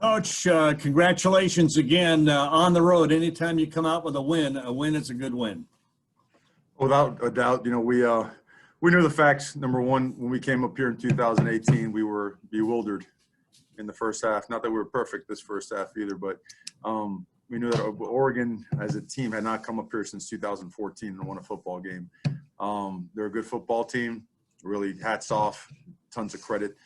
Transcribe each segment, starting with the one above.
Coach, congratulations again on the road. Anytime you come out with a win is a good win. Without a doubt, we knew the facts. Number one, when we came up here in 2018, we were bewildered in the first half. Not that we were perfect this first half either, but we knew that Oregon as a team had not come up here since 2014 and won a football game. They're a good football team. Really, hats off, tons of credit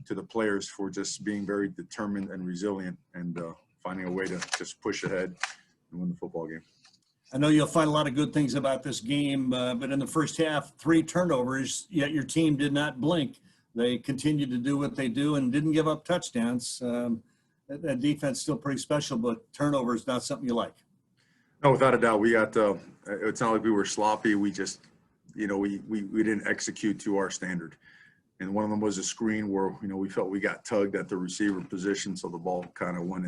to the players for just being very determined and resilient and finding a way to just push ahead and win the football game. I know you'll find a lot of good things about this game, but in the first half, 3 turnovers, yet your team did not blink. They continued to do what they do and didn't give up touchdowns. That defense is still pretty special, but turnover is not something you like. No, without a doubt. We got it's not like we were sloppy. We just, we didn't execute to our standard. And one of them was a screen where, we felt we got tugged at the receiver position, so the ball kind of went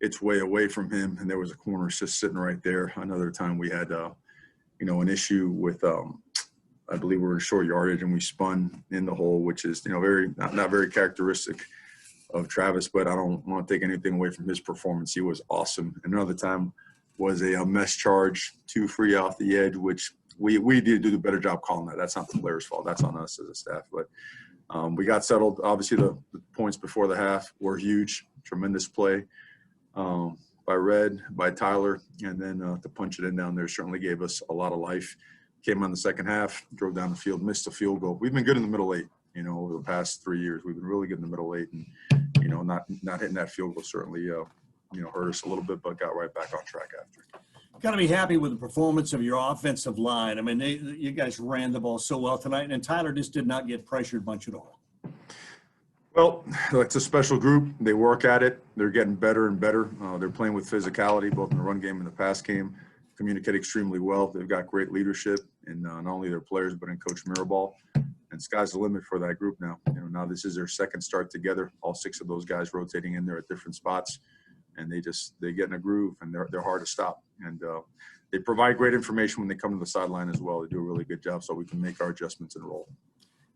its way away from him, and there was a corner just sitting right there. Another time we had, an issue with, I believe we were in short yardage, and we spun in the hole, which is, very not very characteristic of Travis, but I don't want to take anything away from his performance. He was awesome. Another time was a mess charge, 2 free off the edge, which we did do a better job calling that. That's not the players' fault. That's on us as a staff. But we got settled. Obviously, the points before the half were huge. Tremendous play by Red, by Tyler. And then to punch it in down there certainly gave us a lot of life. Came on the second half, drove down the field, missed a field goal. We've been good in the middle 8, over the past 3 years. We've been really good in the middle 8. And, not hitting that field goal certainly, hurt us a little bit, but got right back on track after. Got to be happy with the performance of your offensive line. I mean, you guys ran the ball so well tonight, and Tyler just did not get pressured much at all. Well, it's a special group. They work at it. They're getting better and better. They're playing with physicality, both in the run game and the pass game. Communicate extremely well. They've got great leadership in not only their players, but in Coach Mirabal. And sky's the limit for that group now. Now this is their second start together. All 6 of those guys rotating in there at different spots. And they get in a groove, and they're hard to stop. And they provide great information when they come to the sideline as well. They do a really good job, so we can make our adjustments and roll.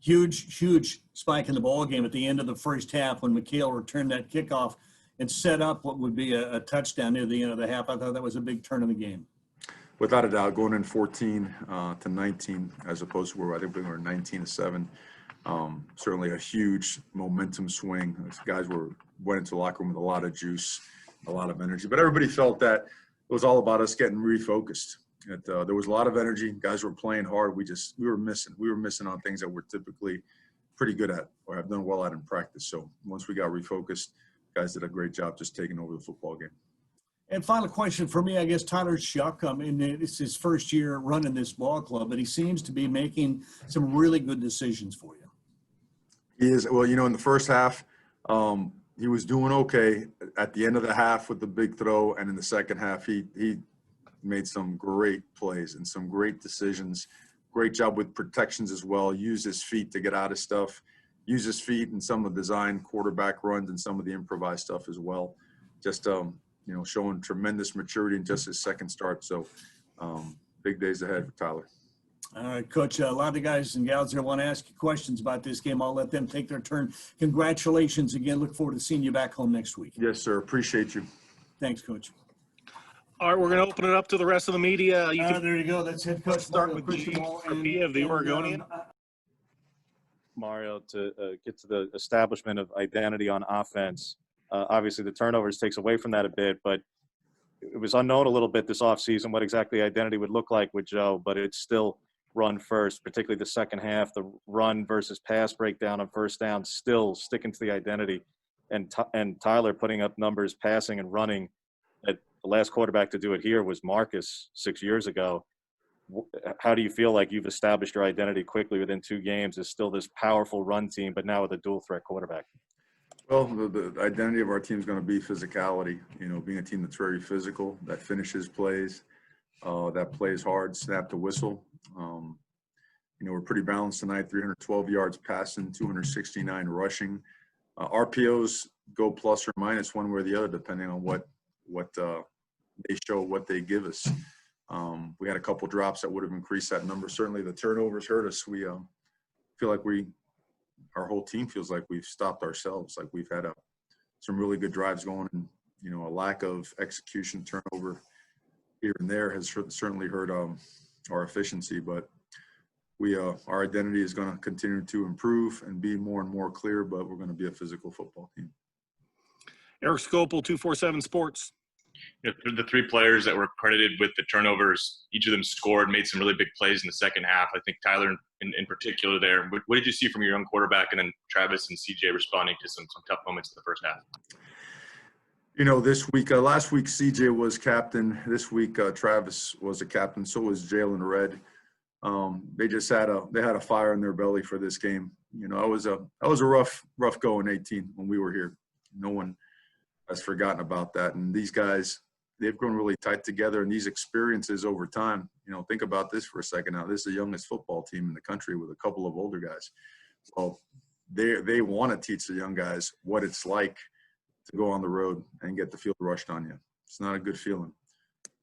Huge spike in the ball game at the end of the first half when McHale returned that kickoff and set up what would be a touchdown near the end of the half. I thought that was a big turn in the game. Without a doubt, going in 14 to 19 as opposed to where I think we were 19-7. Certainly a huge momentum swing. Those guys went into the locker room with a lot of juice, a lot of energy. But everybody felt that it was all about us getting refocused. There was a lot of energy. Guys were playing hard. We were missing. We were missing on things that we're typically pretty good at or have done well at in practice. So once we got refocused, guys did a great job just taking over the football game. And final question for me, I guess Tyler Shuck, it's his first year running this ball club, but he seems to be making some really good decisions for you. He is. Well, in the first half, he was doing okay. At the end of the half with the big throw, and in the second half, he made some great plays and some great decisions. Great job with protections as well. Used his feet to get out of stuff. Used his feet in some of the design quarterback runs and some of the improvised stuff as well. Just showing tremendous maturity in just his second start. So big days ahead for Tyler. All right, Coach, a lot of guys and gals there want to ask you questions about this game. I'll let them take their turn. Congratulations again. Look forward to seeing you back home next week. Yes, sir. Appreciate you. Thanks, Coach. All right, we're going to open it up to the rest of the media. There you go. That's head coach. Start with Cristobal of the Oregonian. Mario, to get to the establishment of identity on offense. Obviously, the turnovers takes away from that a bit, but it was unknown a little bit this offseason what exactly identity would look like with Joe, but it's still run first, particularly the second half, the run versus pass breakdown on first down, still sticking to the identity. And Tyler putting up numbers passing and running. That the last quarterback to do it here was Marcus 6 years ago. How do you feel like you've established your identity quickly within 2 games as still this powerful run team, but now with a dual threat quarterback? Well, the identity of our team is going to be physicality, being a team that's very physical, that finishes plays, that plays hard, snap to whistle. We're pretty balanced tonight, 312 yards passing, 269 rushing. RPOs go plus or minus one way or the other, depending on what they show, what they give us. We had a couple drops that would have increased that number. Certainly the turnovers hurt us. We feel like our whole team feels like we've stopped ourselves, like we've had a some really good drives going, and a lack of execution, turnover here and there has certainly hurt our efficiency. But our identity is going to continue to improve and be more and more clear. But we're going to be a physical football team. Eric Scopel, 247 Sports. The three players that were credited with the turnovers, each of them scored, made some really big plays in the second half. I think Tyler in particular there. What did you see from your young quarterback, and then Travis and CJ responding to some tough moments in the first half? This week, last week CJ was captain. This week Travis was a captain. So was Jalen Red. They just had a fire in their belly for this game. I was a rough go in 18 when we were here. No one has forgotten about that. And these guys, they've grown really tight together, and these experiences over time, think about this for a second now. This is the youngest football team in the country with a couple of older guys. Well, they want to teach the young guys what it's like to go on the road and get the field rushed on you. It's not a good feeling.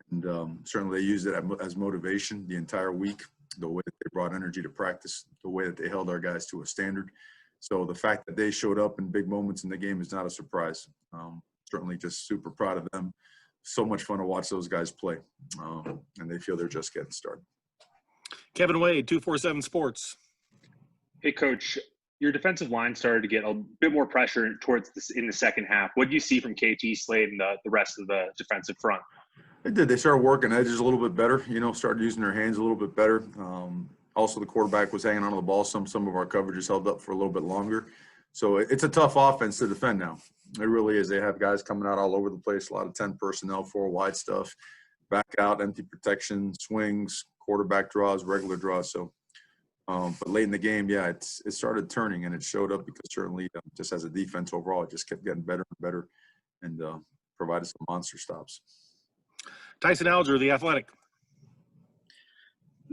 And certainly they used it as motivation the entire week, the way that they brought energy to practice, the way that they held our guys to a standard. So the fact that they showed up in big moments in the game is not a surprise. Certainly just super proud of them. So much fun to watch those guys play. And they feel they're just getting started. Kevin Wade, 247 Sports. Hey, Coach, your defensive line started to get a bit more pressure towards this in the second half. What do you see from KT, Slade, and the rest of the defensive front? They did. They started working edges a little bit better, started using their hands a little bit better. Also, the quarterback was hanging onto the ball. Some of our coverages held up for a little bit longer. So it's a tough offense to defend now. It really is. They have guys coming out all over the place, a lot of 10 personnel, 4 wide stuff, back out, empty protection, swings, quarterback draws, regular draws. So, but late in the game, it started turning, and it showed up because certainly just as a defense overall, it just kept getting better and better, and provided some monster stops. Tyson Alger, The Athletic.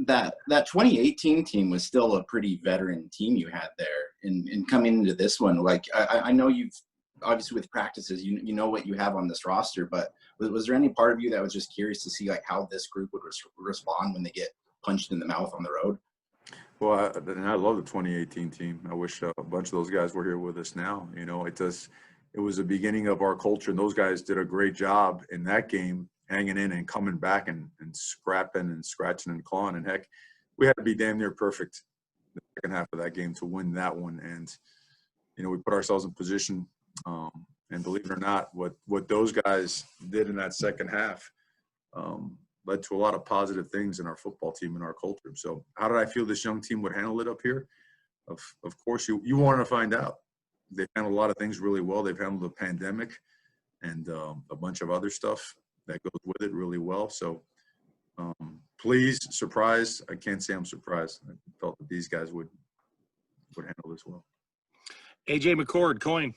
That 2018 team was still a pretty veteran team you had there, and coming into this one, like I know you've obviously with practices, you know what you have on this roster, but was there any part of you that was just curious to see like how this group would respond when they get punched in the mouth on the road? Well, I love the 2018 team. I wish a bunch of those guys were here with us now. It was the beginning of our culture, and those guys did a great job in that game, hanging in and coming back and scrapping and scratching and clawing. And heck, we had to be damn near perfect the second half of that game to win that one. And, we put ourselves in position. And believe it or not, what those guys did in that second half led to a lot of positive things in our football team and our culture. So how did I feel this young team would handle it up here? Of course, you want to find out. They've handled a lot of things really well. They've handled the pandemic and a bunch of other stuff that goes with it really well. So pleased, surprised. I can't say I'm surprised. I felt that these guys would handle this well. AJ McCord, Coin.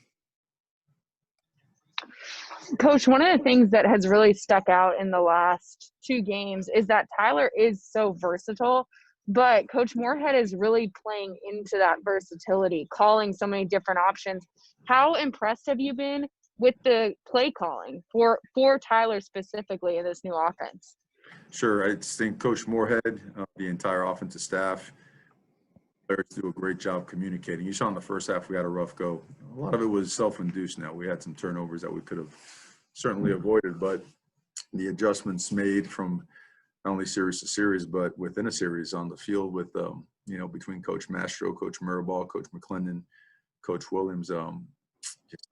Coach, one of the things that has really stuck out in the last 2 games is that Tyler is so versatile, but Coach Moorhead is really playing into that versatility, calling so many different options. How impressed have you been with the play calling for Tyler specifically in this new offense? Sure. I just think Coach Moorhead, the entire offensive staff, players do a great job communicating. You saw in the first half we had a rough go. A lot of it was self-induced now. We had some turnovers that we could have certainly avoided, but the adjustments made from not only series to series, but within a series on the field with, between Coach Mastro, Coach Mirabal, Coach McClendon, Coach Williams,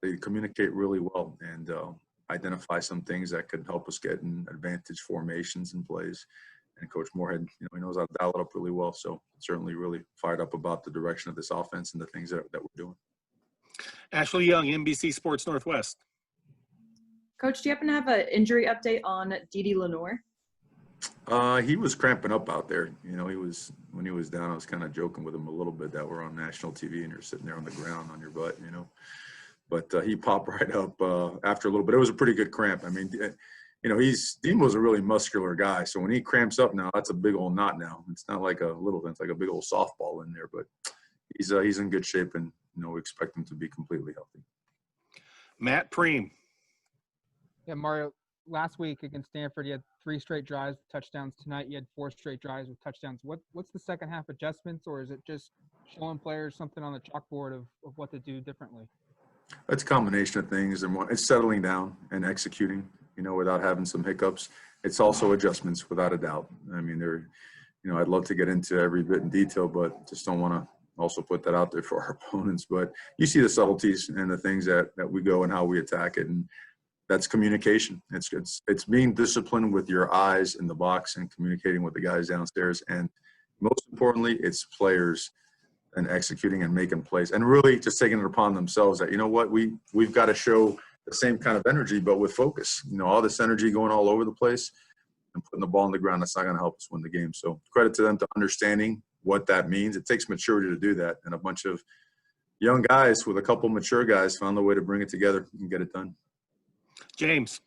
they communicate really well and identify some things that could help us get in advantage formations and plays. And Coach Moorhead, he knows how to dial it up really well. So certainly really fired up about the direction of this offense and the things that we're doing. Ashley Young, NBC Sports Northwest. Coach, do you happen to have an injury update on Didi Lenore? He was cramping up out there. When he was down, I was kind of joking with him a little bit that we're on national TV and you're sitting there on the ground on your butt, But he popped right up after a little bit. It was a pretty good cramp. I mean, Dean was a really muscular guy. So when he cramps up now, that's a big old knot now. It's not like a little thing. It's like a big old softball in there. But he's in good shape, and we expect him to be completely healthy. Matt Preem. Yeah, Mario, last week against Stanford, you had 3 straight drives with touchdowns. Tonight, you had 4 straight drives with touchdowns. What's the second half adjustments, or is it just showing players something on the chalkboard of what to do differently? It's a combination of things, and it's settling down and executing, without having some hiccups. It's also adjustments, without a doubt. I mean, I'd love to get into every bit in detail, but just don't want to also put that out there for our opponents. But you see the subtleties and the things that we go and how we attack it, and that's communication. It's being disciplined with your eyes in the box and communicating with the guys downstairs, and most importantly, it's players and executing and making plays, and really just taking it upon themselves that, we've got to show the same kind of energy, but with focus. All this energy going all over the place and putting the ball on the ground, that's not going to help us win the game. So credit to them to understanding what that means. It takes maturity to do that, and a bunch of young guys with a couple mature guys found the way to bring it together and get it done. James.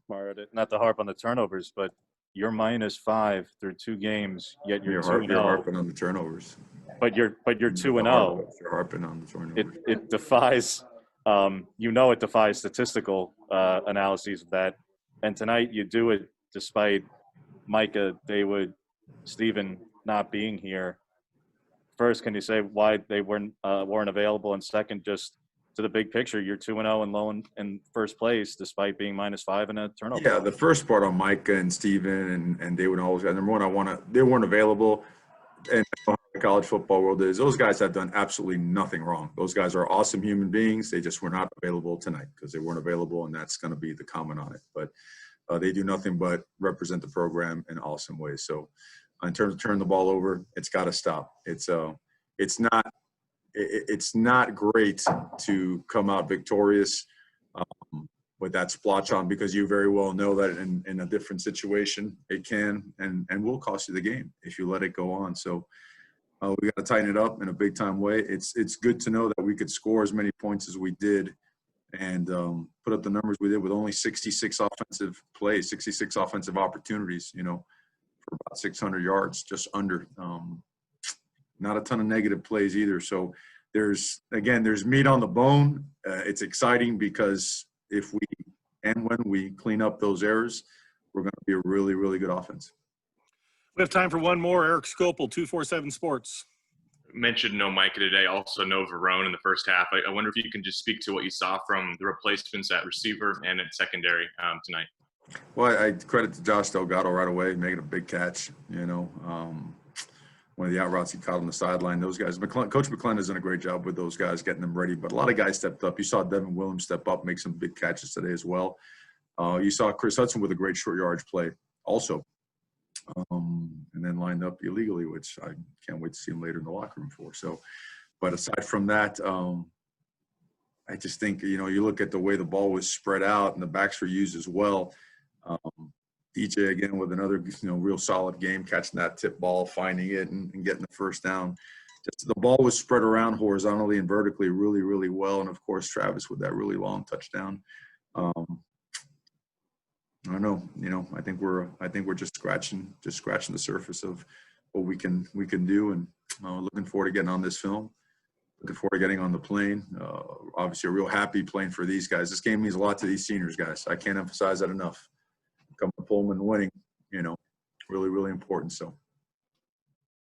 Mario, not to harp on the turnovers, but you're -5 through 2 games, yet you're 2-0. You're harping on the turnovers. But you're 2-0. You're harping on the turnovers. It defies, it defies statistical analyses of that. And tonight you do it despite Micah, Dawood, Steven not being here. First, can you say why they weren't available? And second, just to the big picture, you're 2-0 and low in first place despite being -5 and a turnover. Yeah, the first part on Micah and Steven and Dawood and all those guys. Number one, they weren't available. And the college football world is, those guys have done absolutely nothing wrong. Those guys are awesome human beings. They just were not available tonight because they weren't available, and that's going to be the comment on it. But they do nothing but represent the program in awesome ways. So in terms of turning the ball over, it's got to stop. It's not great to come out victorious with that splotch on, because you very well know that in a different situation, it can and will cost you the game if you let it go on. So we got to tighten it up in a big time way. It's good to know that we could score as many points as we did and put up the numbers we did with only 66 offensive plays, 66 offensive opportunities, for about 600 yards, just under. Not a ton of negative plays either. So there's meat on the bone. It's exciting because if we and when we clean up those errors, we're going to be a really, really good offense. We have time for one more. Eric Scopel, 247 Sports. Mentioned no Micah today, also no Verone in the first half. I wonder if you can just speak to what you saw from the replacements at receiver and at secondary tonight. Well, I credit to Josh Delgado right away, making a big catch, one of the out routes he caught on the sideline. Those guys, Coach McClellan has done a great job with those guys, getting them ready. But a lot of guys stepped up. You saw Devin Williams step up, make some big catches today as well. You saw Chris Hudson with a great short yardage play also. And then lined up illegally, which I can't wait to see him later in the locker room for. So, but aside from that, I just think, you look at the way the ball was spread out and the backs were used as well. DJ again with another, real solid game, catching that tip ball, finding it and getting the first down. Just the ball was spread around horizontally and vertically really, really well. And of course, Travis with that really long touchdown. I don't know. I think we're just scratching the surface of what we can do. And looking forward to getting on this film. Looking forward to getting on the plane. Obviously, a real happy playing for these guys. This game means a lot to these seniors, guys. I can't emphasize that enough. Come to Pullman winning, really, really important. So